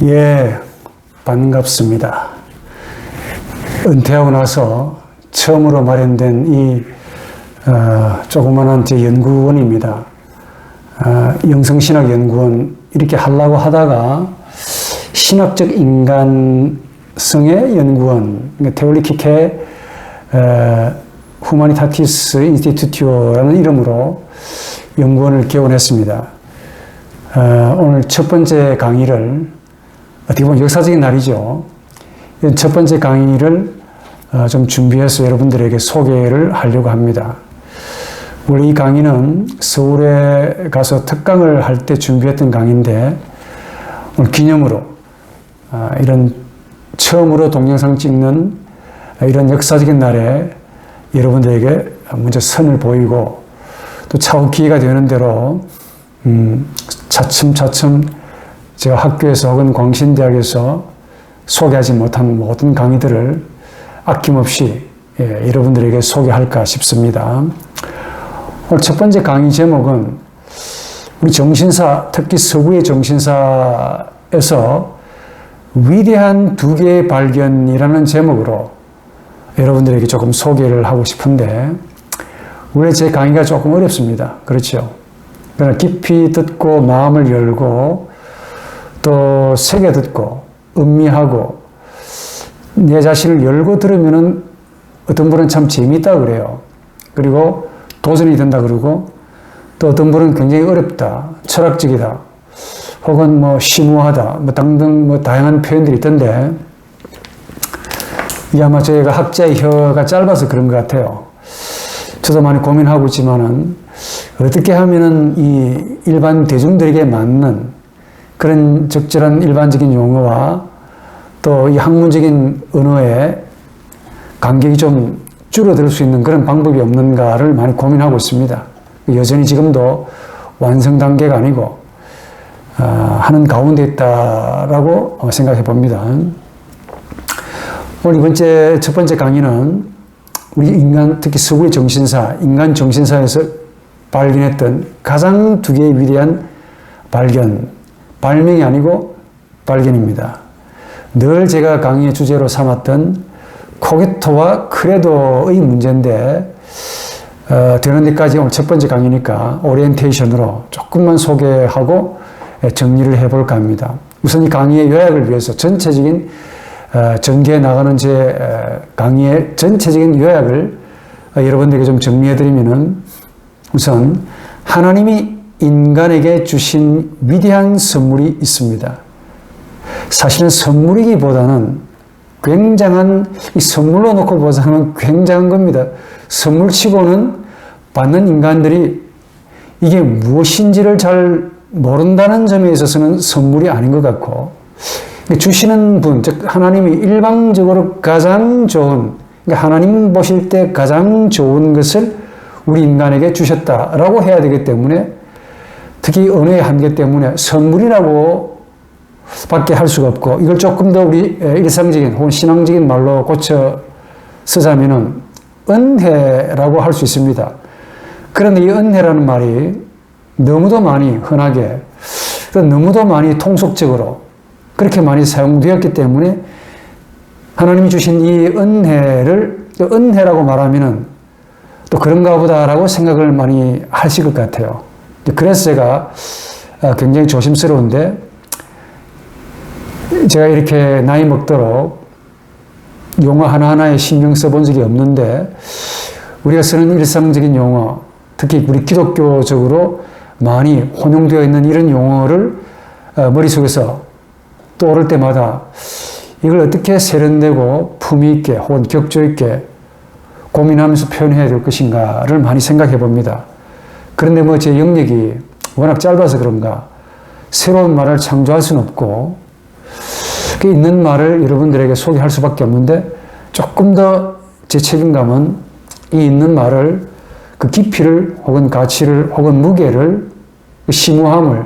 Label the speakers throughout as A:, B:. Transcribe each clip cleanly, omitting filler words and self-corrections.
A: 예, 반갑습니다. 은퇴하고 나서 처음으로 마련된 이 조그만한 제 연구원입니다. 영성신학연구원 이렇게 하려고 하다가 신학적 인간성의 연구원, 테올리키케 후마니타티스 인스티튜티오라는 이름으로 연구원을 개원했습니다. 오늘 첫 번째 강의를 어떻게 보면 역사적인 날이죠. 첫 번째 강의를 좀 준비해서 여러분들에게 소개를 하려고 합니다. 원래 이 강의는 서울에 가서 특강을 할 때 준비했던 강의인데 오늘 기념으로 이런 처음으로 동영상 찍는 이런 역사적인 날에 여러분들에게 먼저 선을 보이고 또 차후 기회가 되는 대로 차츰차츰 제가 학교에서 혹은 광신대학에서 소개하지 못한 모든 강의들을 아낌없이 여러분들에게 소개할까 싶습니다. 오늘 첫 번째 강의 제목은 우리 정신사, 특히 서구의 정신사에서 위대한 두 개의 발견이라는 제목으로 여러분들에게 조금 소개를 하고 싶은데 원래 제 강의가 조금 어렵습니다. 그렇죠? 그러나 깊이 듣고 마음을 열고 또 새겨 듣고 음미하고 내 자신을 열고 들으면은 어떤 분은 참 재미있다 그래요. 그리고 도전이 된다 그러고 또 어떤 분은 굉장히 어렵다, 철학적이다, 혹은 뭐 심오하다, 뭐 등등 뭐 다양한 표현들이 있던데 이게 아마 저희가 학자의 혀가 짧아서 그런 것 같아요. 저도 많이 고민하고 있지만은 어떻게 하면은 이 일반 대중들에게 맞는 그런 적절한 일반적인 용어와 또 이 학문적인 언어의 간격이 좀 줄어들 수 있는 그런 방법이 없는가를 많이 고민하고 있습니다. 여전히 지금도 완성 단계가 아니고 하는 가운데 있다라고 생각해 봅니다. 오늘 첫 번째 강의는 우리 인간, 특히 서구의 정신사, 인간 정신사에서 발견했던 가장 두 개의 위대한 발견, 발명이 아니고 발견입니다. 늘 제가 강의의 주제로 삼았던 코게토와 크레도의 문제인데 되는 데까지 오늘 첫 번째 강의니까 오리엔테이션으로 조금만 소개하고 정리를 해볼까 합니다. 우선 이 강의의 요약을 위해서 전체적인 전개해 나가는 제 강의의 전체적인 요약을 여러분들에게 좀 정리해드리면은 우선 하나님이 인간에게 주신 위대한 선물이 있습니다. 사실은 선물이기보다는 굉장한, 이 선물로 놓고 보자면 굉장한 겁니다. 선물치고는 받는 인간들이 이게 무엇인지를 잘 모른다는 점에 있어서는 선물이 아닌 것 같고, 주시는 분, 즉 하나님이 일방적으로 가장 좋은, 그러니까 하나님 보실 때 가장 좋은 것을 우리 인간에게 주셨다라고 해야 되기 때문에, 특히 언어의 한계 때문에 선물이라고 밖에 할 수가 없고, 이걸 조금 더 우리 일상적인 혹은 신앙적인 말로 고쳐 쓰자면은 은혜라고 할 수 있습니다. 그런데 이 은혜라는 말이 너무도 많이 흔하게, 너무도 많이 통속적으로 그렇게 많이 사용되었기 때문에 하나님이 주신 이 은혜를 은혜라고 말하면은 또 그런가 보다라고 생각을 많이 하실 것 같아요. 그래서 제가 굉장히 조심스러운데, 제가 이렇게 나이 먹도록 용어 하나하나에 신경 써본 적이 없는데, 우리가 쓰는 일상적인 용어, 특히 우리 기독교적으로 많이 혼용되어 있는 이런 용어를 머릿속에서 떠오를 때마다 이걸 어떻게 세련되고 품위 있게 혹은 격조 있게 고민하면서 표현해야 될 것인가를 많이 생각해 봅니다. 그런데 뭐 제 영역이 워낙 짧아서 그런가 새로운 말을 창조할 수는 없고, 그 있는 말을 여러분들에게 소개할 수밖에 없는데, 조금 더 제 책임감은 이 있는 말을 그 깊이를 혹은 가치를 혹은 무게를, 그 심오함을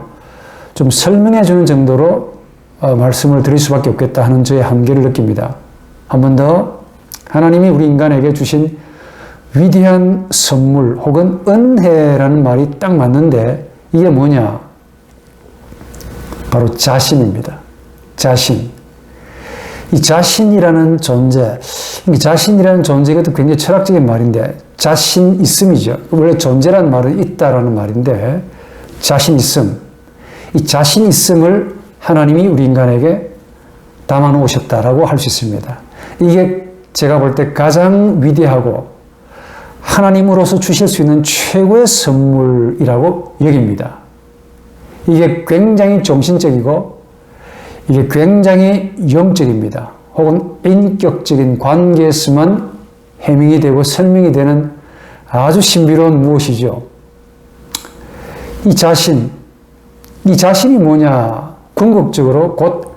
A: 좀 설명해 주는 정도로 말씀을 드릴 수밖에 없겠다 하는 저의 한계를 느낍니다. 한 번 더, 하나님이 우리 인간에게 주신 위대한 선물 혹은 은혜라는 말이 딱 맞는데 이게 뭐냐? 바로 자신입니다. 자신. 이 자신이라는 존재, 자신이라는 존재가 굉장히 철학적인 말인데, 자신 있음이죠. 원래 존재라는 말은 있다라는 말인데, 자신 있음. 이 자신 있음을 하나님이 우리 인간에게 담아 놓으셨다라고 할 수 있습니다. 이게 제가 볼 때 가장 위대하고 하나님으로서 주실 수 있는 최고의 선물이라고 여깁니다. 이게 굉장히 정신적이고 이게 굉장히 영적입니다. 혹은 인격적인 관계에서만 해명이 되고 설명이 되는 아주 신비로운 무엇이죠. 이 자신이 뭐냐? 궁극적으로 곧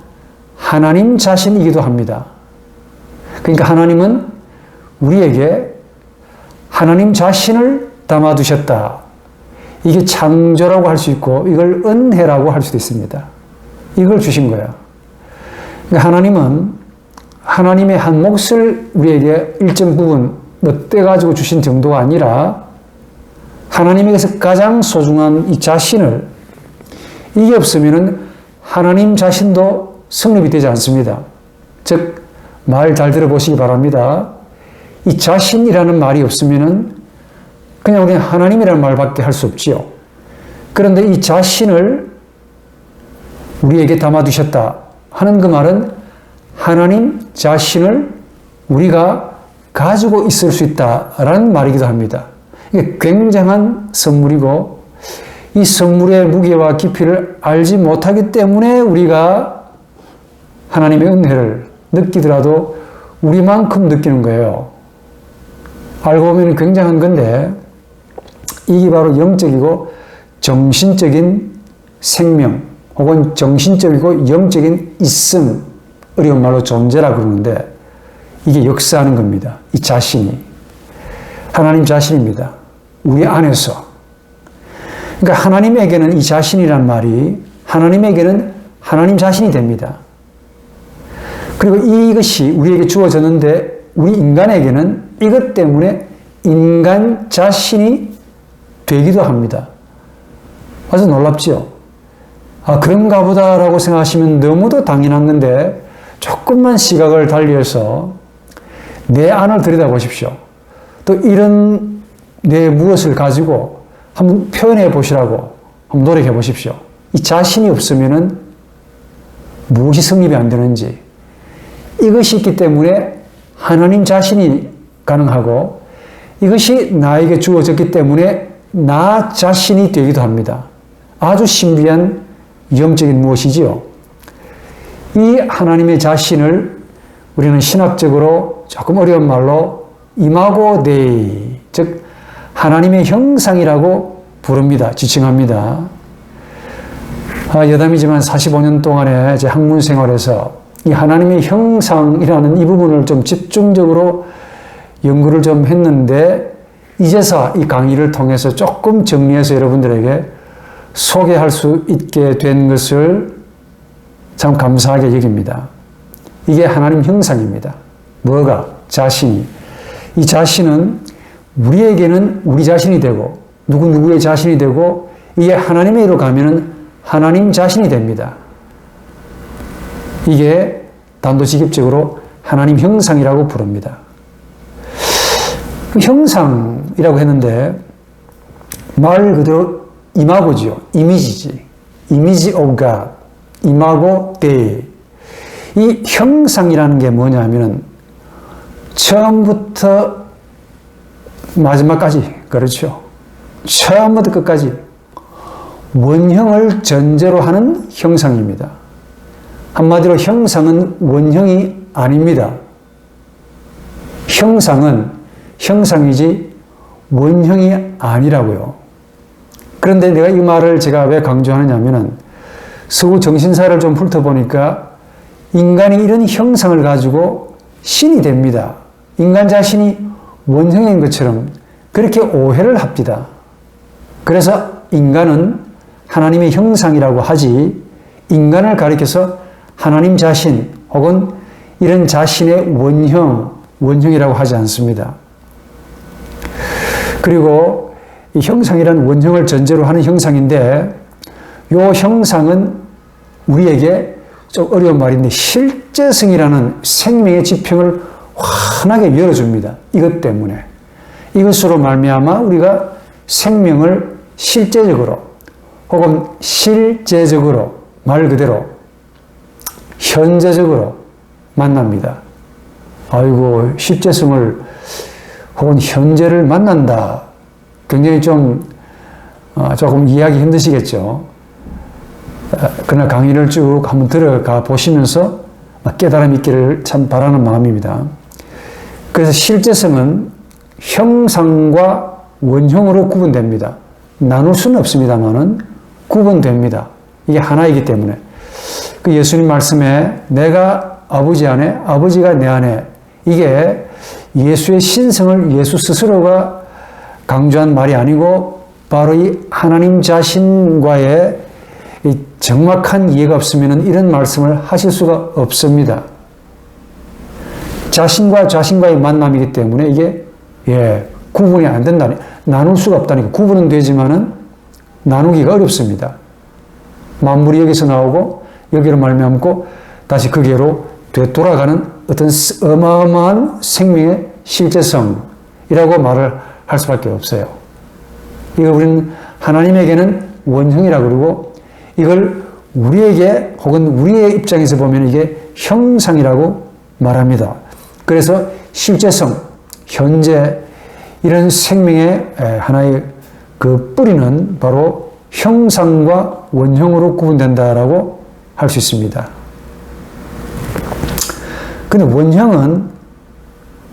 A: 하나님 자신이기도 합니다. 그러니까 하나님은 우리에게 하나님 자신을 담아두셨다. 이게 창조라고 할 수 있고 이걸 은혜라고 할 수도 있습니다. 이걸 주신 거야. 그러니까 하나님은 하나님의 한 몫을 우리에게 일정 부분 떼가지고 주신 정도가 아니라 하나님에게서 가장 소중한 이 자신을, 이게 없으면 하나님 자신도 성립이 되지 않습니다. 즉, 말 잘 들어보시기 바랍니다. 이 자신이라는 말이 없으면 그냥 우리는 하나님이라는 말밖에 할 수 없지요. 그런데 이 자신을 우리에게 담아두셨다 하는 그 말은 하나님 자신을 우리가 가지고 있을 수 있다라는 말이기도 합니다. 이게 굉장한 선물이고 이 선물의 무게와 깊이를 알지 못하기 때문에 우리가 하나님의 은혜를 느끼더라도 우리만큼 느끼는 거예요. 알고 보면 굉장한 건데 이게 바로 영적이고 정신적인 생명 혹은 정신적이고 영적인 있음, 어려운 말로 존재라 그러는데 이게 역사하는 겁니다. 이 자신이. 하나님 자신입니다. 우리 안에서. 그러니까 하나님에게는 이 자신이란 말이 하나님에게는 하나님 자신이 됩니다. 그리고 이것이 우리에게 주어졌는데 우리 인간에게는 이것 때문에 인간 자신이 되기도 합니다. 아주 놀랍죠? 아, 그런가 보다라고 생각하시면 너무도 당연한 건데 조금만 시각을 달리해서 내 안을 들여다보십시오. 또 이런 내 무엇을 가지고 한번 표현해 보시라고 한번 노력해 보십시오. 이 자신이 없으면은 무엇이 성립이 안 되는지, 이것이 있기 때문에 하나님 자신이 가능하고 이것이 나에게 주어졌기 때문에 나 자신이 되기도 합니다. 아주 신비한 영적인 무엇이지요. 이 하나님의 자신을 우리는 신학적으로 조금 어려운 말로 이마고 데이, 즉 하나님의 형상이라고 부릅니다. 지칭합니다. 여담이지만 45년 동안의 제 학문 생활에서 이 하나님의 형상이라는 이 부분을 좀 집중적으로 연구를 좀 했는데 이제서 이 강의를 통해서 조금 정리해서 여러분들에게 소개할 수 있게 된 것을 참 감사하게 여깁니다. 이게 하나님 형상입니다. 뭐가? 자신이. 이 자신은 우리에게는 우리 자신이 되고 누구의 자신이 되고 이게 하나님에게로 가면은 하나님 자신이 됩니다. 이게 단도직입적으로 하나님 형상이라고 부릅니다. 그 형상이라고 했는데 말 그대로 이마고지요. 이미지지. 이미지 오브 갓. 이마고 데이. 이 형상이라는 게 뭐냐면은 처음부터 마지막까지, 그렇죠. 처음부터 끝까지 원형을 전제로 하는 형상입니다. 한마디로 형상은 원형이 아닙니다. 형상은 형상이지 원형이 아니라고요. 그런데 내가 이 말을 제가 왜 강조하느냐면은 서구 정신사를 좀 훑어보니까 인간이 이런 형상을 가지고 신이 됩니다. 인간 자신이 원형인 것처럼 그렇게 오해를 합니다. 그래서 인간은 하나님의 형상이라고 하지 인간을 가리켜서 하나님 자신 혹은 이런 자신의 원형이라고 하지 않습니다. 그리고 이 형상이라는 원형을 전제로 하는 형상인데 이 형상은 우리에게 좀 어려운 말인데 실제성이라는 생명의 지평을 환하게 열어줍니다. 이것 때문에. 이것으로 말미암아 우리가 생명을 실제적으로 혹은 실제적으로 말 그대로 현재적으로 만납니다. 아이고 실제성을 혹은 현재를 만난다. 굉장히 좀 조금 이해하기 힘드시겠죠. 그러나 강의를 쭉 한번 들어가 보시면서 깨달음이 있기를 참 바라는 마음입니다. 그래서 실제성은 형상과 원형으로 구분됩니다. 나눌 수는 없습니다만은 구분됩니다. 이게 하나이기 때문에. 그 예수님 말씀에 내가 아버지 안에, 아버지가 내 안에, 이게 예수의 신성을 예수 스스로가 강조한 말이 아니고 바로 이 하나님 자신과의 이 정확한 이해가 없으면 이런 말씀을 하실 수가 없습니다. 자신과 자신과의 만남이기 때문에 이게 구분이 안 된다니, 나눌 수가 없다니까. 구분은 되지만은 나누기가 어렵습니다. 만물이 여기서 나오고 여기로 말미암고 다시 거기로 되돌아가는 어떤 어마어마한 생명의 실제성이라고 말을 할 수밖에 없어요. 이걸 우리는 하나님에게는 원형이라고 그러고 이걸 우리에게 혹은 우리의 입장에서 보면 이게 형상이라고 말합니다. 그래서 실제성, 현재 이런 생명의 하나의 그 뿌리는 바로 형상과 원형으로 구분된다라고 할 수 있습니다. 근데 원형은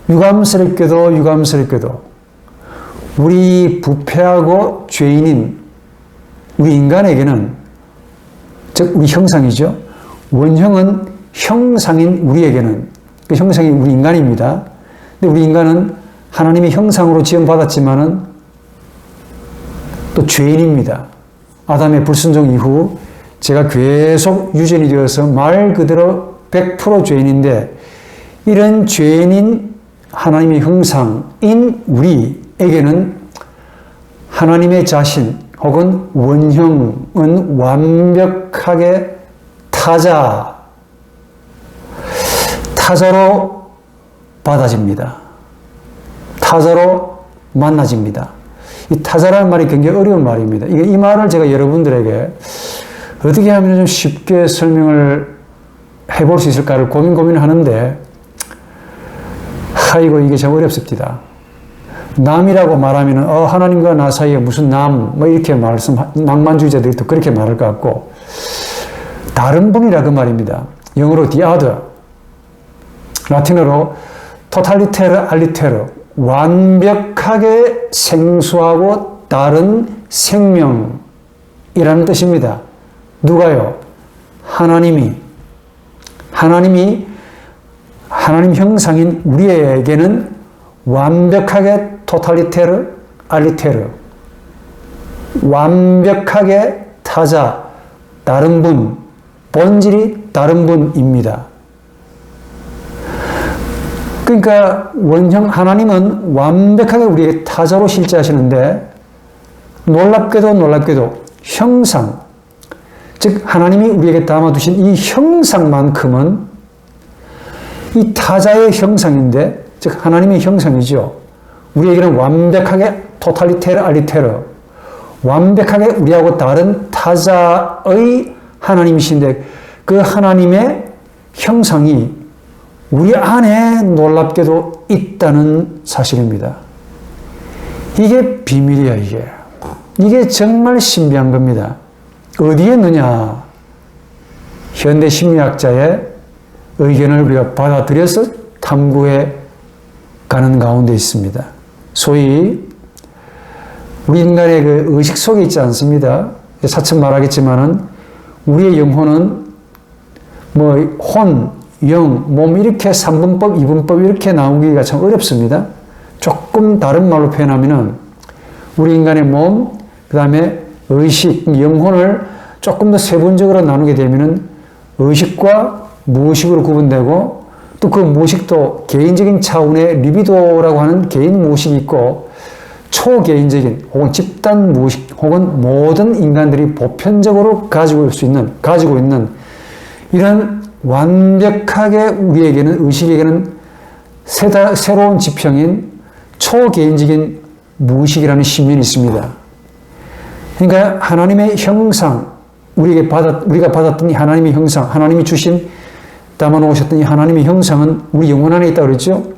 A: 유감스럽게도 우리 부패하고 죄인인 우리 인간에게는, 즉 우리 형상이죠. 원형은 형상인 우리에게는, 그 형상이 우리 인간입니다. 근데 우리 인간은 하나님의 형상으로 지음받았지만은 또 죄인입니다. 아담의 불순종 이후 제가 계속 유전이 되어서 말 그대로 100% 죄인인데, 이런 죄인인 하나님의 형상인 우리에게는 하나님의 자신 혹은 원형은 완벽하게 타자로 받아집니다. 타자로 만나집니다. 이 타자라는 말이 굉장히 어려운 말입니다. 이 말을 제가 여러분들에게 어떻게 하면 좀 쉽게 설명을 해볼 수 있을까를 고민을 하는데, 아이고, 이게 참 어렵습니다. 남이라고 말하면, 하나님과 나 사이에 무슨 남, 이렇게 낭만주의자들이 또 그렇게 말할 것 같고, 다른 분이라 그 말입니다. 영어로 the other, 라틴어로 totaliter aliter, 완벽하게 생소하고 다른 생명이라는 뜻입니다. 누가요? 하나님 형상인 우리에게는 완벽하게 토탈리테르 알리테르, 완벽하게 타자, 다른 분, 본질이 다른 분입니다. 그러니까 원형 하나님은 완벽하게 우리에게 타자로 실제하시는데, 놀랍게도 형상, 즉 하나님이 우리에게 담아두신 이 형상만큼은 이 타자의 형상인데, 즉 하나님의 형상이죠. 우리에게는 완벽하게 토탈리테르 알리테르, 완벽하게 우리하고 다른 타자의 하나님이신데, 그 하나님의 형상이 우리 안에 놀랍게도 있다는 사실입니다. 이게 비밀이야, 이게 정말 신비한 겁니다. 어디에 있느냐? 현대 심리학자의 의견을 우리가 받아들여서 탐구해 가는 가운데 있습니다. 소위 우리 인간의 그 의식 속에 있지 않습니다. 차츰 말하겠지만은 우리의 영혼은 혼, 영, 몸 이렇게 3분법, 2분법 이렇게 나오기가 참 어렵습니다. 조금 다른 말로 표현하면은 우리 인간의 몸, 그 다음에 의식, 영혼을 조금 더 세분적으로 나누게 되면은 의식과 무의식으로 구분되고, 또 그 무의식도 개인적인 차원의 리비도라고 하는 개인 무의식이 있고, 초개인적인 혹은 집단 무의식 혹은 모든 인간들이 보편적으로 가지고 있는 이런 완벽하게 우리에게는, 의식에게는 새로운 지평인 초개인적인 무의식이라는 신념이 있습니다. 그러니까 하나님의 형상, 우리가 받았던 이 하나님의 형상, 하나님이 담아놓으셨던 이 하나님의 형상은 우리 영혼 안에 있다고 그랬죠?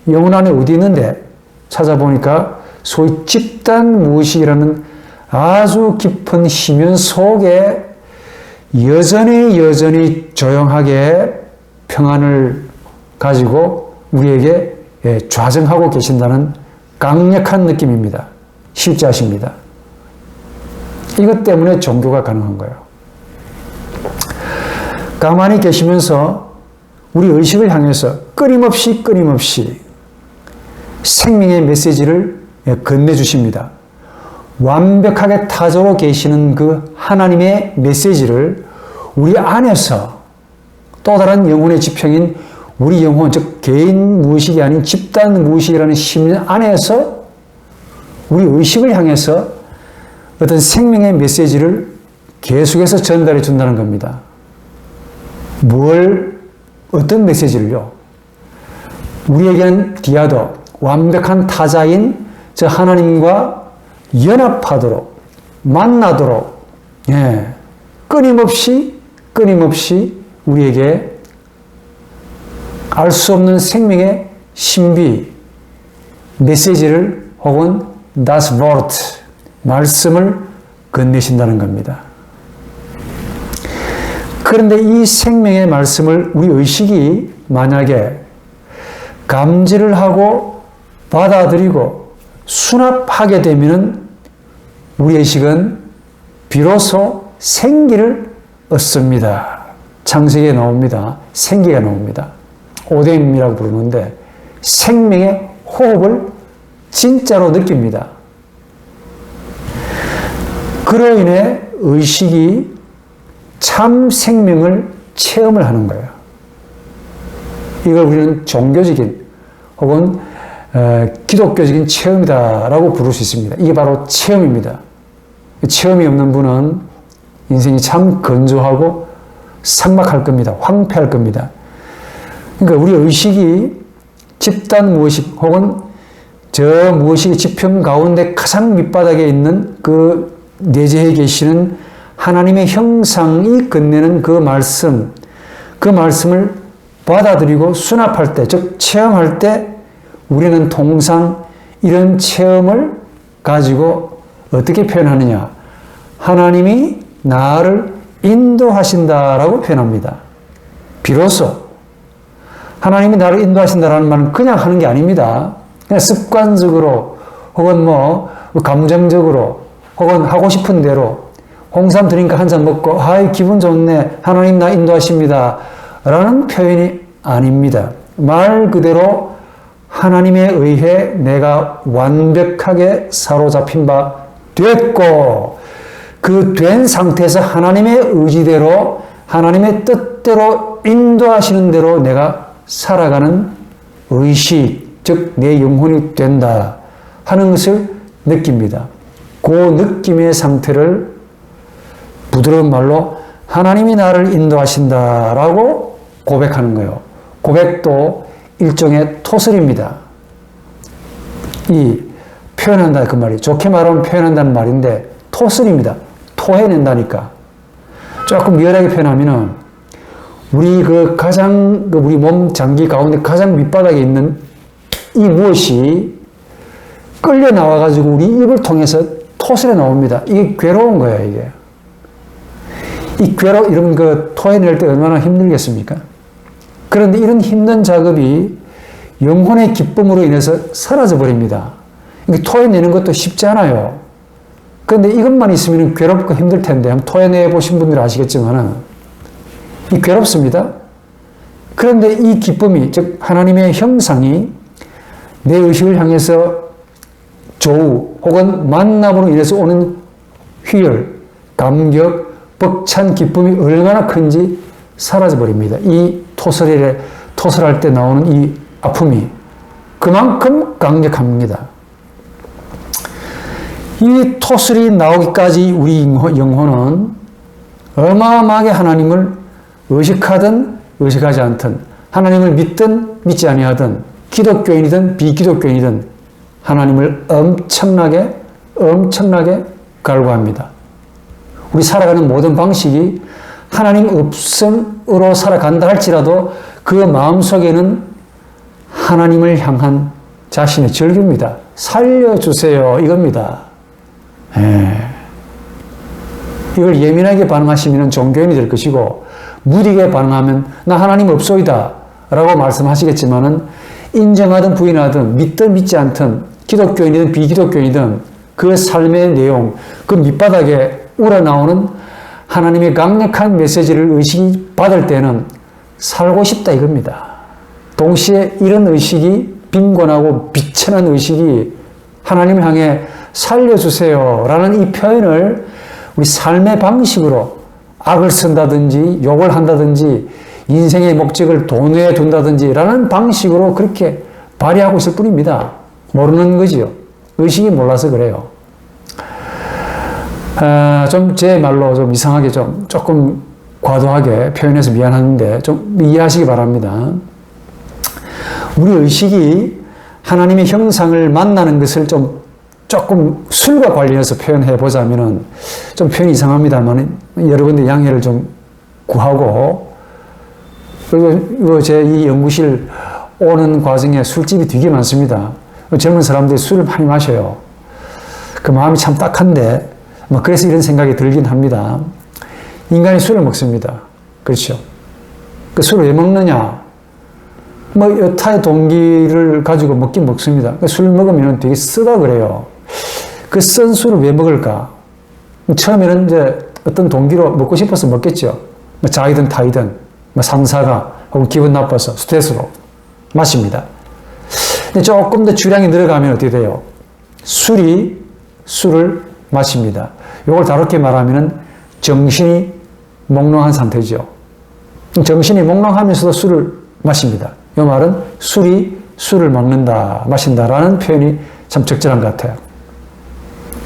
A: 영혼 안에 어디 있는데? 찾아보니까 소위 집단 무의식이라는 아주 깊은 심연 속에 여전히 조용하게 평안을 가지고 우리에게 좌정하고 계신다는 강력한 느낌입니다. 실제하십니다. 이것 때문에 종교가 가능한 거예요. 가만히 계시면서 우리 의식을 향해서 끊임없이 생명의 메시지를 건네주십니다. 완벽하게 타조로 계시는 그 하나님의 메시지를 우리 안에서 또 다른 영혼의 지평인 우리 영혼, 즉 개인 무의식이 아닌 집단 무의식이라는 심령 안에서 우리 의식을 향해서 어떤 생명의 메시지를 계속해서 전달해 준다는 겁니다. 어떤 메시지를요? 우리에게는 디아도, 완벽한 타자인 저 하나님과 연합하도록, 만나도록, 끊임없이 우리에게 알 수 없는 생명의 신비, 메시지를 혹은 das Wort, 말씀을 건네신다는 겁니다. 그런데 이 생명의 말씀을 우리 의식이 만약에 감지를 하고 받아들이고 수납하게 되면 우리 의식은 비로소 생기를 얻습니다. 창세기에 나옵니다. 생기가 나옵니다. 오뎀이라고 부르는데 생명의 호흡을 진짜로 느낍니다. 그로 인해 의식이 참 생명을 체험을 하는 거예요. 이걸 우리는 종교적인 혹은 기독교적인 체험이다라고 부를 수 있습니다. 이게 바로 체험입니다. 체험이 없는 분은 인생이 참 건조하고 삭막할 겁니다. 황폐할 겁니다. 그러니까 우리 의식이 집단 무의식 혹은 저 무의식의 지평 가운데 가장 밑바닥에 있는 그 내재해 계시는 하나님의 형상이 건네는 그 말씀을 받아들이고 수납할 때, 즉 체험할 때 우리는 통상 이런 체험을 가지고 어떻게 표현하느냐? 하나님이 나를 인도하신다라고 표현합니다. 비로소 하나님이 나를 인도하신다라는 말은 그냥 하는 게 아닙니다. 그냥 습관적으로 혹은 감정적으로 혹은 하고 싶은 대로 홍삼 드니까 한 잔 먹고 아이 기분 좋네, 하나님 나 인도하십니다 라는 표현이 아닙니다. 말 그대로 하나님에 의해 내가 완벽하게 사로잡힌 바 됐고, 그 된 상태에서 하나님의 의지대로 하나님의 뜻대로 인도하시는 대로 내가 살아가는 의식, 즉 내 영혼이 된다 하는 것을 느낍니다. 그 느낌의 상태를 부드러운 말로 하나님이 나를 인도하신다라고 고백하는 거예요. 고백도 일종의 토설입니다. 이 표현한다 그 말이 좋게 말하면 표현한다는 말인데 토설입니다. 토해낸다니까. 조금 리얼하게 표현하면은 우리 우리 몸 장기 가운데 가장 밑바닥에 있는 이 무엇이 끌려 나와가지고 우리 입을 통해서 토설에 나옵니다. 이게 괴로운 거예요, 이게. 이런 토해낼 때 얼마나 힘들겠습니까? 그런데 이런 힘든 작업이 영혼의 기쁨으로 인해서 사라져 버립니다. 토해내는 것도 쉽지 않아요. 그런데 이것만 있으면 괴롭고 힘들 텐데, 한번 토해내 보신 분들은 아시겠지만은, 이 괴롭습니다. 그런데 이 기쁨이, 즉, 하나님의 형상이 내 의식을 향해서 조우 혹은 만남으로 인해서 오는 희열, 감격, 벅찬 기쁨이 얼마나 큰지 사라져 버립니다. 이 토설할 때 나오는 이 아픔이 그만큼 강력합니다. 이 토설이 나오기까지 우리 영혼은 어마어마하게 하나님을 의식하든 의식하지 않든, 하나님을 믿든 믿지 아니하든, 기독교인이든 비기독교인이든 하나님을 엄청나게 갈구합니다. 우리 살아가는 모든 방식이 하나님 없음으로 살아간다 할지라도 그 마음속에는 하나님을 향한 자신의 절규입니다. 살려주세요 이겁니다. 이걸 예민하게 반응하시면 종교인이 될 것이고, 무디게 반응하면 나 하나님 없소이다 라고 말씀하시겠지만은, 인정하든 부인하든 믿든 믿지 않든 기독교인이든 비기독교인이든 그 삶의 내용, 그 밑바닥에 우러나오는 하나님의 강력한 메시지를 의식이 받을 때는 살고 싶다 이겁니다. 동시에 이런 의식이 빈곤하고 비천한 의식이 하나님을 향해 살려주세요 라는 이 표현을 우리 삶의 방식으로 악을 쓴다든지 욕을 한다든지 인생의 목적을 돈에 둔다든지 라는 방식으로 그렇게 발휘하고 있을 뿐입니다. 모르는 거지요. 의식이 몰라서 그래요. 좀 제 말로 좀 이상하게 조금 과도하게 표현해서 미안한데 좀 이해하시기 바랍니다. 우리 의식이 하나님의 형상을 만나는 것을 조금 술과 관련해서 표현해 보자면은 좀 표현이 이상합니다만 여러분들 양해를 좀 구하고, 그리고 제 이 연구실 오는 과정에 술집이 되게 많습니다. 젊은 사람들이 술을 많이 마셔요. 그 마음이 참 딱한데 그래서 이런 생각이 들긴 합니다. 인간이 술을 먹습니다. 그렇죠. 그 술을 왜 먹느냐? 여타의 동기를 가지고 먹긴 먹습니다. 술 먹으면 되게 쓰다 그래요. 그 쓴 술을 왜 먹을까? 처음에는 이제 어떤 동기로 먹고 싶어서 먹겠죠. 자이든 타이든, 상사가 혹은 기분 나빠서 스트레스로 마십니다. 근데 조금 더 주량이 늘어가면 어떻게 돼요? 술을 마십니다. 이걸 다르게 말하면 정신이 몽롱한 상태죠. 정신이 몽롱하면서도 술을 마십니다. 이 말은 술을 먹는다, 마신다라는 표현이 참 적절한 것 같아요.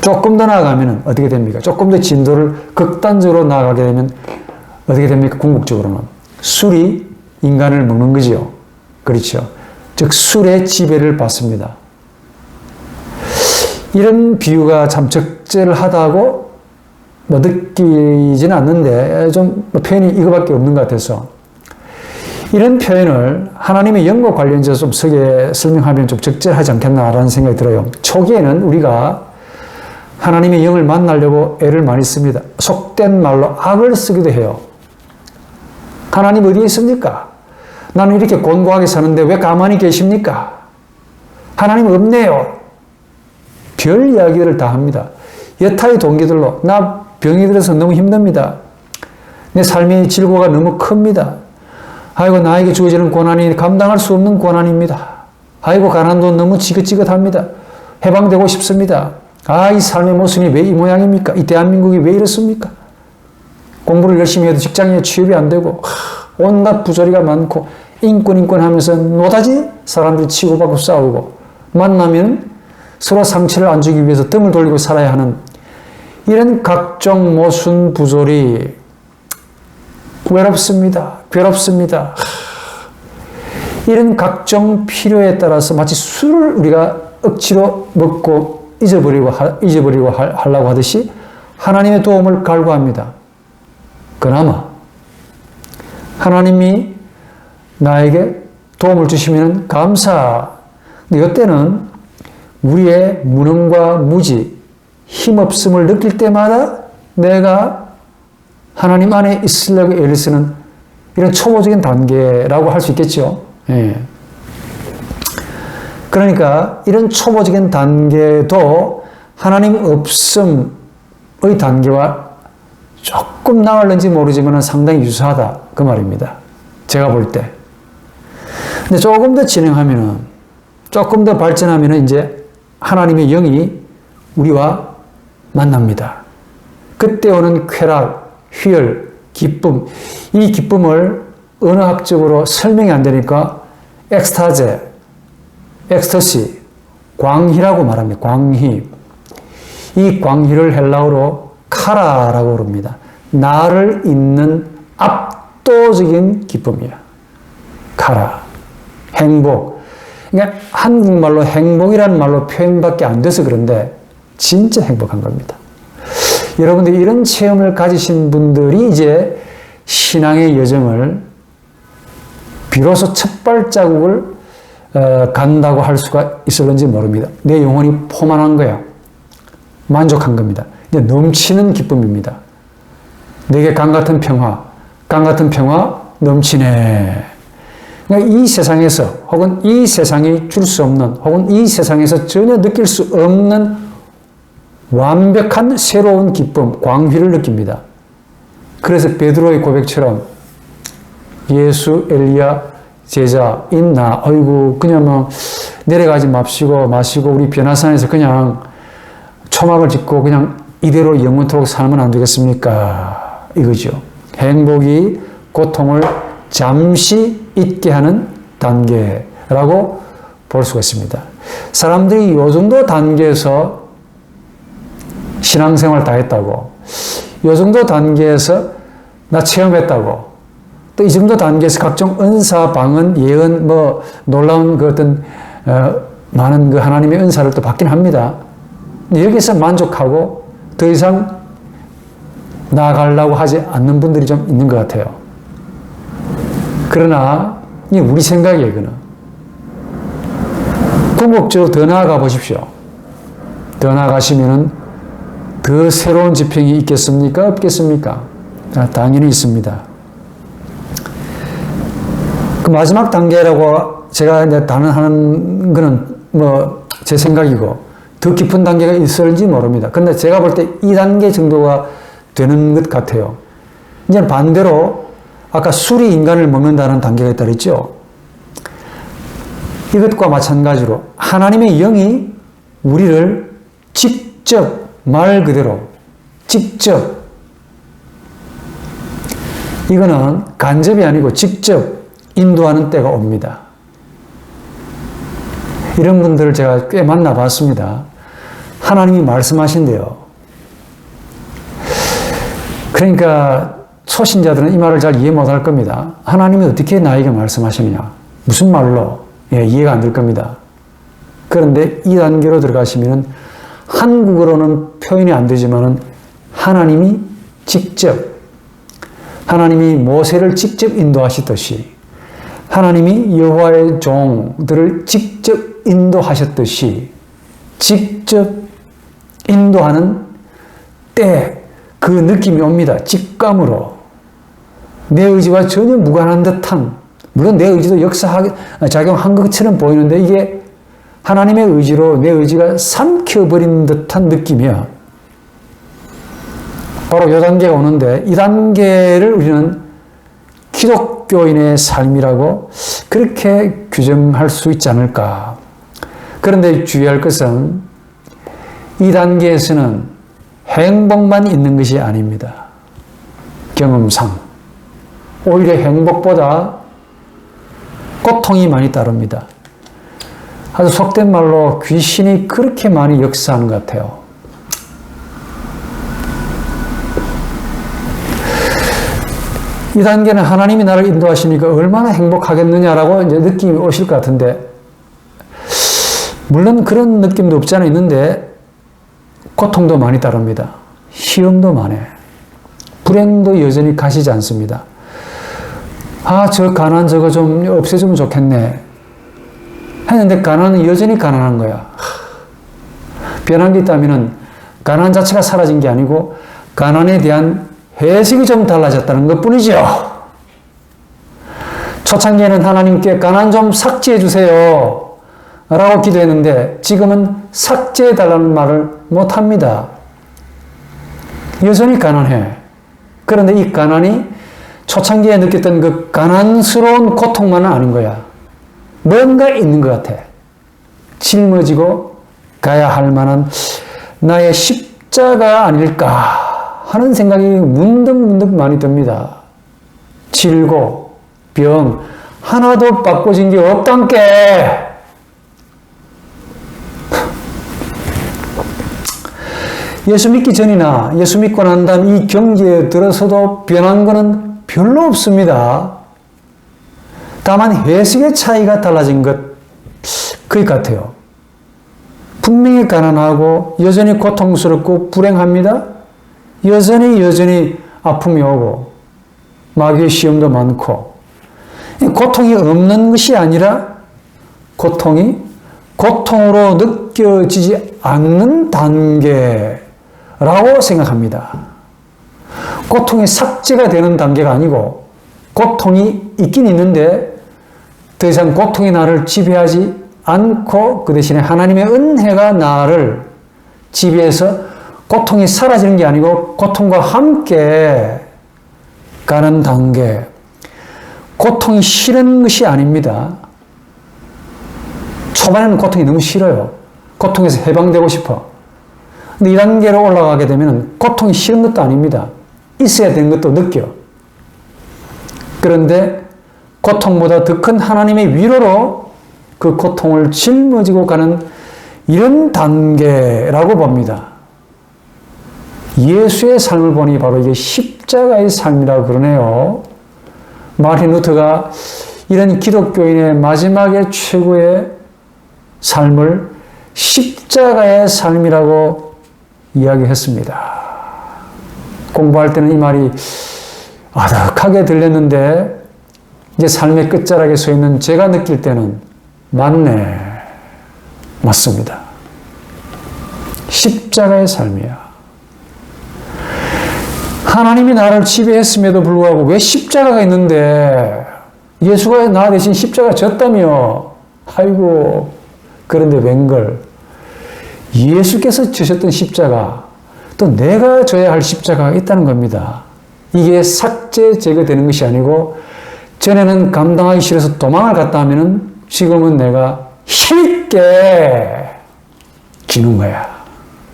A: 조금 더 나아가면 어떻게 됩니까? 조금 더 진도를 극단적으로 나아가게 되면 어떻게 됩니까? 궁극적으로는 술이 인간을 먹는 거지요. 그렇죠. 즉 술의 지배를 받습니다. 이런 비유가 참 적절하다고 느끼지는 않는데 좀 표현이 이거밖에 없는 것 같아서, 이런 표현을 하나님의 영과 관련해서 좀 설명하면 좀 적절하지 않겠나라는 생각이 들어요. 초기에는 우리가 하나님의 영을 만나려고 애를 많이 씁니다. 속된 말로 악을 쓰기도 해요. 하나님 어디에 있습니까? 나는 이렇게 곤고하게 사는데 왜 가만히 계십니까? 하나님 없네요. 별 이야기들을 다 합니다. 여타의 동기들로 나 병이 들어서 너무 힘듭니다. 내 삶의 질고가 너무 큽니다. 아이고 나에게 주어지는 고난이 감당할 수 없는 고난입니다. 아이고 가난도 너무 지긋지긋합니다. 해방되고 싶습니다. 이 삶의 모습이 왜 이 모양입니까? 이 대한민국이 왜 이렇습니까? 공부를 열심히 해도 직장에 취업이 안 되고 온갖 부조리가 많고 인권 하면서 노다지 사람들이 치고받고 싸우고, 만나면 서로 상처를 안 주기 위해서 등을 돌리고 살아야 하는 이런 각종 모순 부조리, 외롭습니다. 괴롭습니다. 이런 각종 필요에 따라서 마치 술을 우리가 억지로 먹고 잊어버리고 하려고 하듯이 하나님의 도움을 갈구합니다. 그나마 하나님이 나에게 도움을 주시면 감사. 근데 이때는 우리의 무능과 무지, 힘없음을 느낄 때마다 내가 하나님 안에 있으려고 애를 쓰는 이런 초보적인 단계라고 할 수 있겠죠. 예. 그러니까 이런 초보적인 단계도 하나님 없음의 단계와 조금 나을는지 모르지만 상당히 유사하다 그 말입니다. 제가 볼 때. 근데 조금 더 진행하면은, 조금 더 발전하면은 이제 하나님의 영이 우리와 만납니다. 그때 오는 쾌락, 희열, 기쁨, 이 기쁨을 언어학적으로 설명이 안 되니까 엑스타제, 엑스터시, 광희라고 말합니다. 광희. 이 광희를 헬라어로 카라라고 부릅니다. 나를 잇는 압도적인 기쁨이야. 가라. 행복. 그러니까 한국말로 행복이라는 말로 표현밖에 안 돼서 그런데 진짜 행복한 겁니다. 여러분들 이런 체험을 가지신 분들이 이제 신앙의 여정을 비로소 첫 발자국을 간다고 할 수가 있을는지 모릅니다. 내 영혼이 포만한 거야. 만족한 겁니다. 이제 넘치는 기쁨입니다. 내게 강 같은 평화, 강 같은 평화 넘치네. 그러니까 이 세상에서 혹은 이 세상이 줄 수 없는 혹은 이 세상에서 전혀 느낄 수 없는 완벽한 새로운 기쁨, 광휘를 느낍니다. 그래서 베드로의 고백처럼 예수, 엘리야, 제자 있나? 어이구 그냥 뭐 내려가지 마시고 우리 변화산에서 그냥 초막을 짓고 그냥 이대로 영원토록 살면 안 되겠습니까? 이거죠. 행복이 고통을 잠시 잊게 하는 단계라고 볼 수가 있습니다. 사람들이 이 정도 단계에서 신앙생활 다 했다고, 이 정도 단계에서 나 체험했다고, 또 이 정도 단계에서 각종 은사, 방언, 예언, 뭐 놀라운 그 어떤 많은 그 하나님의 은사를 또 받긴 합니다. 여기서 만족하고 더 이상 나아가려고 하지 않는 분들이 좀 있는 것 같아요. 그러나 이게 우리 생각이에요. 이거는 궁극적으로 더 나아가 보십시오. 더 나아가시면은 더 새로운 지평이 있겠습니까? 없겠습니까? 당연히 있습니다. 그 마지막 단계라고 제가 이제 단언하는 거는 뭐 제 생각이고 더 깊은 단계가 있을지 모릅니다. 그런데 제가 볼 때 2단계 정도가 되는 것 같아요. 이제 반대로 아까 술이 인간을 먹는다는 단계가 있다 그랬죠. 이것과 마찬가지로 하나님의 영이 우리를 직접 말 그대로 직접 이거는 간접이 아니고 직접 인도하는 때가 옵니다. 이런 분들을 제가 꽤 만나봤습니다. 하나님이 말씀하신대요. 그러니까 초신자들은 이 말을 잘 이해 못할 겁니다. 하나님이 어떻게 나에게 말씀하시느냐? 무슨 말로? 이해가 안 될 겁니다. 그런데 이 단계로 들어가시면 한국어로는 표현이 안 되지만은 하나님이 직접, 하나님이 모세를 직접 인도하시듯이, 하나님이 여호와의 종들을 직접 인도하셨듯이, 직접 인도하는 때 그 느낌이 옵니다. 직감으로. 내 의지와 전혀 무관한 듯한, 물론 내 의지도 작용한 것처럼 보이는데 이게 하나님의 의지로 내 의지가 삼켜버린 듯한 느낌이야. 바로 이 단계가 오는데 이 단계를 우리는 기독교인의 삶이라고 그렇게 규정할 수 있지 않을까. 그런데 주의할 것은 이 단계에서는 행복만 있는 것이 아닙니다. 경험상. 오히려 행복보다 고통이 많이 따릅니다. 아주 속된 말로 귀신이 그렇게 많이 역사하는 것 같아요. 이 단계는 하나님이 나를 인도하시니까 얼마나 행복하겠느냐라고 이제 느낌이 오실 것 같은데, 물론 그런 느낌도 없지 않아 있는데, 고통도 많이 따릅니다. 시험도 많아. 불행도 여전히 가시지 않습니다. 저 가난 저거 좀 없애주면 좋겠네. 했는데 가난은 여전히 가난한 거야. 변한 게 있다면은 가난 자체가 사라진 게 아니고 가난에 대한 해석이 좀 달라졌다는 것 뿐이죠. 초창기에는 하나님께 가난 좀 삭제해 주세요 라고 기도했는데 지금은 삭제해 달라는 말을 못합니다. 여전히 가난해. 그런데 이 가난이 초창기에 느꼈던 그 가난스러운 고통만은 아닌 거야. 뭔가 있는 것 같아. 짊어지고 가야 할 만한 나의 십자가 아닐까 하는 생각이 문득문득 많이 듭니다. 질고 병 하나도 바꿔진 게 없단께. 예수 믿기 전이나 예수 믿고 난 다음 이 경지에 들어서도 변한 거는 별로 없습니다. 다만 해석의 차이가 달라진 것, 그것 같아요. 분명히 가난하고 여전히 고통스럽고 불행합니다. 여전히 아픔이 오고 마귀의 시험도 많고, 고통이 없는 것이 아니라 고통이 고통으로 느껴지지 않는 단계라고 생각합니다. 고통이 삭제가 되는 단계가 아니고 고통이 있긴 있는데 더 이상 고통이 나를 지배하지 않고 그 대신에 하나님의 은혜가 나를 지배해서 고통이 사라지는 게 아니고 고통과 함께 가는 단계. 고통이 싫은 것이 아닙니다. 초반에는 고통이 너무 싫어요. 고통에서 해방되고 싶어. 근데 이 단계로 올라가게 되면 고통이 싫은 것도 아닙니다. 있어야 되는 것도 느껴. 그런데 고통보다 더 큰 하나님의 위로로 그 고통을 짊어지고 가는 이런 단계라고 봅니다. 예수의 삶을 보니 바로 이게 십자가의 삶이라고 그러네요. 마르틴 루터가 이런 기독교인의 마지막에 최고의 삶을 십자가의 삶이라고 이야기했습니다. 공부할 때는 이 말이 아득하게 들렸는데 이제 삶의 끝자락에 서 있는 제가 느낄 때는 맞네. 맞습니다. 십자가의 삶이야. 하나님이 나를 지배했음에도 불구하고 왜 십자가가 있는데 예수가 나 대신 십자가 졌다며. 아이고, 그런데 웬걸. 예수께서 지셨던 십자가, 또 내가 져야 할 십자가가 있다는 겁니다. 이게 삭제, 제거되는 것이 아니고 전에는 감당하기 싫어서 도망을 갔다 하면은 지금은 내가 힘있게 지는 거야.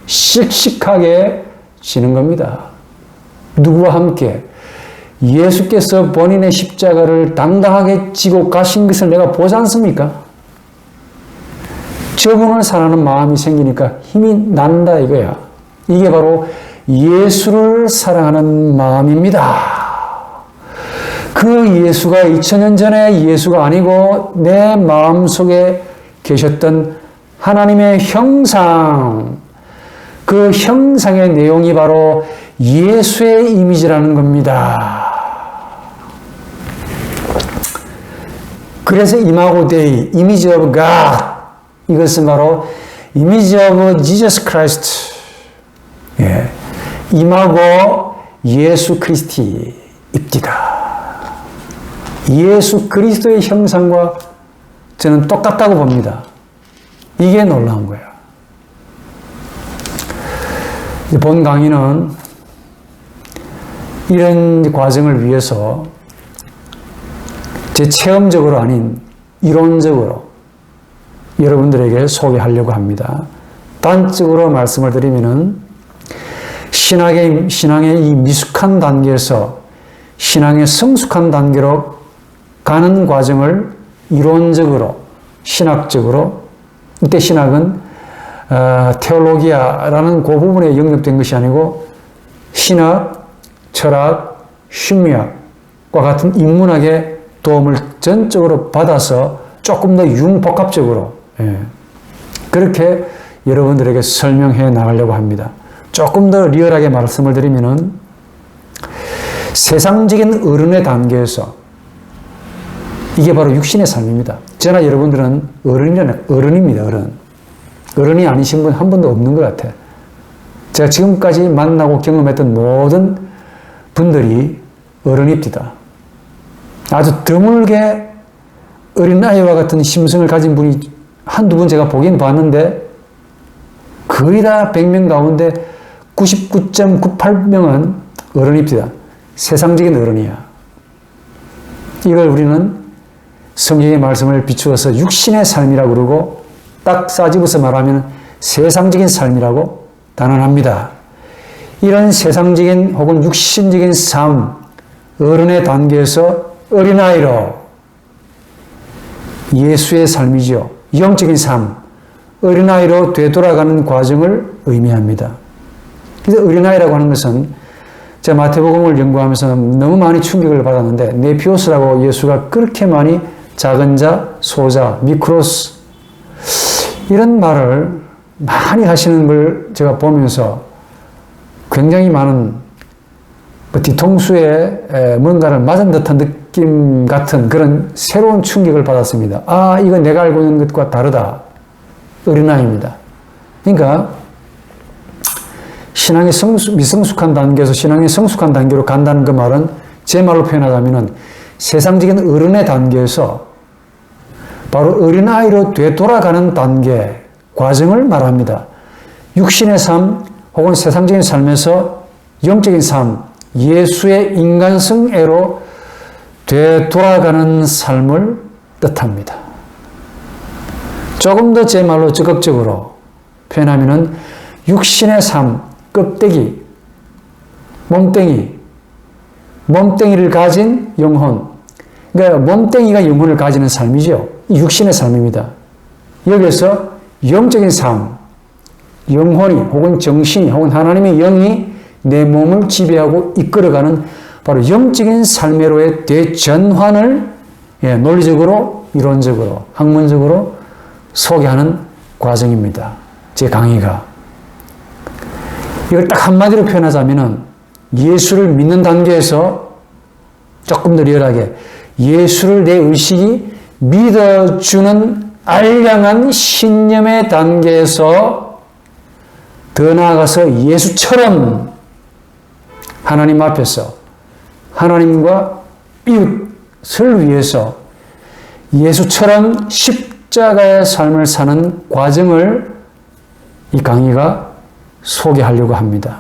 A: 씩씩하게 지는 겁니다. 누구와 함께? 예수께서 본인의 십자가를 당당하게 지고 가신 것을 내가 보지 않습니까? 저분을 사랑하는 마음이 생기니까 힘이 난다 이거야. 이게 바로 예수를 사랑하는 마음입니다. 그 예수가 2000년 전의 예수가 아니고 내 마음속에 계셨던 하나님의 형상, 그 형상의 내용이 바로 예수의 이미지라는 겁니다. 그래서 이마고 데이, 이미지 오브 갓, 이것은 바로 이미지 오브 지저스 크라이스트, 이마고 예수 그리스티입니다. 예수 그리스도의 형상과 저는 똑같다고 봅니다. 이게 놀라운 거예요. 본 강의는 이런 과정을 위해서 제 체험적으로 아닌 이론적으로 여러분들에게 소개하려고 합니다. 단적으로 말씀을 드리면은 신앙의 이 미숙한 단계에서 신앙의 성숙한 단계로 가는 과정을 이론적으로, 신학적으로, 이때 신학은 테올로기아라는 그 부분에 영역된 것이 아니고 신학, 철학, 심리학과 같은 인문학의 도움을 전적으로 받아서 조금 더 융복합적으로 그렇게 여러분들에게 설명해 나가려고 합니다. 조금 더 리얼하게 말씀을 드리면은 세상적인 어른의 단계에서 이게 바로 육신의 삶입니다. 저나 여러분들은 어른입니다. 어른이 아니신 분 한 분도 없는 것 같아요. 제가 지금까지 만나고 경험했던 모든 분들이 어른입니다. 아주 드물게 어린아이와 같은 심성을 가진 분이 한두 분 제가 보긴 봤는데 거의 다 100명 가운데 99.98명은 어른입니다. 세상적인 어른이야. 이걸 우리는 성경의 말씀을 비추어서 육신의 삶이라고 그러고 딱 싸집어서 말하면 세상적인 삶이라고 단언합니다. 이런 세상적인 혹은 육신적인 삶, 어른의 단계에서 어린아이로 예수의 삶이죠. 영적인 삶, 어린아이로 되돌아가는 과정을 의미합니다. 그래서 어린아이라고 하는 것은 제가 마태복음을 연구하면서 너무 많이 충격을 받았는데 네피오스라고 예수가 그렇게 많이 작은 자, 소자, 미크로스 이런 말을 많이 하시는 걸 제가 보면서 굉장히 많은 뒤통수에 뭔가를 맞은 듯한 느낌 같은 그런 새로운 충격을 받았습니다. 아, 이거 내가 알고 있는 것과 다르다. 어린아이입니다. 그러니까 신앙이 미성숙한 단계에서 신앙이 성숙한 단계로 간다는 그 말은 제 말로 표현하자면 세상적인 어른의 단계에서 바로 어린아이로 되돌아가는 단계, 과정을 말합니다. 육신의 삶 혹은 세상적인 삶에서 영적인 삶, 예수의 인간성애로 되돌아가는 삶을 뜻합니다. 조금 더 제 말로 적극적으로 표현하면 육신의 삶, 껍데기, 몸뚱이를 가진 영혼. 그러니까 몸뚱이가 영혼을 가지는 삶이죠. 육신의 삶입니다. 여기서 영적인 삶, 영혼이 혹은 정신이 혹은 하나님의 영이 내 몸을 지배하고 이끌어가는 바로 영적인 삶으로의 대전환을 논리적으로, 이론적으로, 학문적으로 소개하는 과정입니다. 제 강의가. 이걸 딱 한마디로 표현하자면 예수를 믿는 단계에서 조금 더 리얼하게 예수를 내 의식이 믿어주는 알량한 신념의 단계에서 더 나아가서 예수처럼 하나님 앞에서 하나님과 이웃을 위해서 예수처럼 십자가의 삶을 사는 과정을 이 강의가 소개하려고 합니다.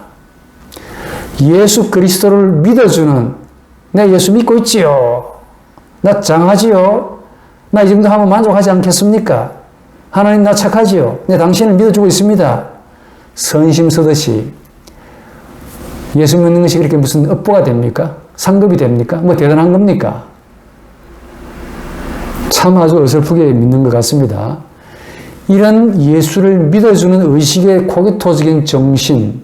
A: 예수 그리스도를 믿어주는, 내 예수 믿고 있지요. 나 장하지요. 나 이 정도 하면 만족하지 않겠습니까? 하나님 나 착하지요. 내 당신을 믿어주고 있습니다. 선심 쓰듯이 예수 믿는 것이 그렇게 무슨 업보가 됩니까? 상급이 됩니까? 뭐 대단한 겁니까? 참 아주 어설프게 믿는 것 같습니다. 이런 예수를 믿어주는 의식의 코기토적인 정신,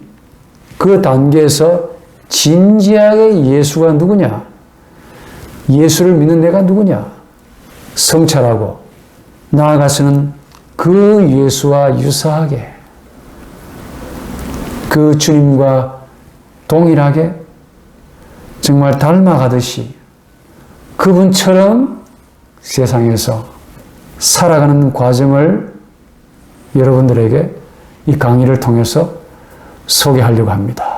A: 그 단계에서 진지하게 예수가 누구냐? 예수를 믿는 내가 누구냐? 성찰하고 나아가서는 그 예수와 유사하게 그 주님과 동일하게 정말 닮아가듯이 그분처럼 세상에서 살아가는 과정을 여러분들에게 이 강의를 통해서 소개하려고 합니다.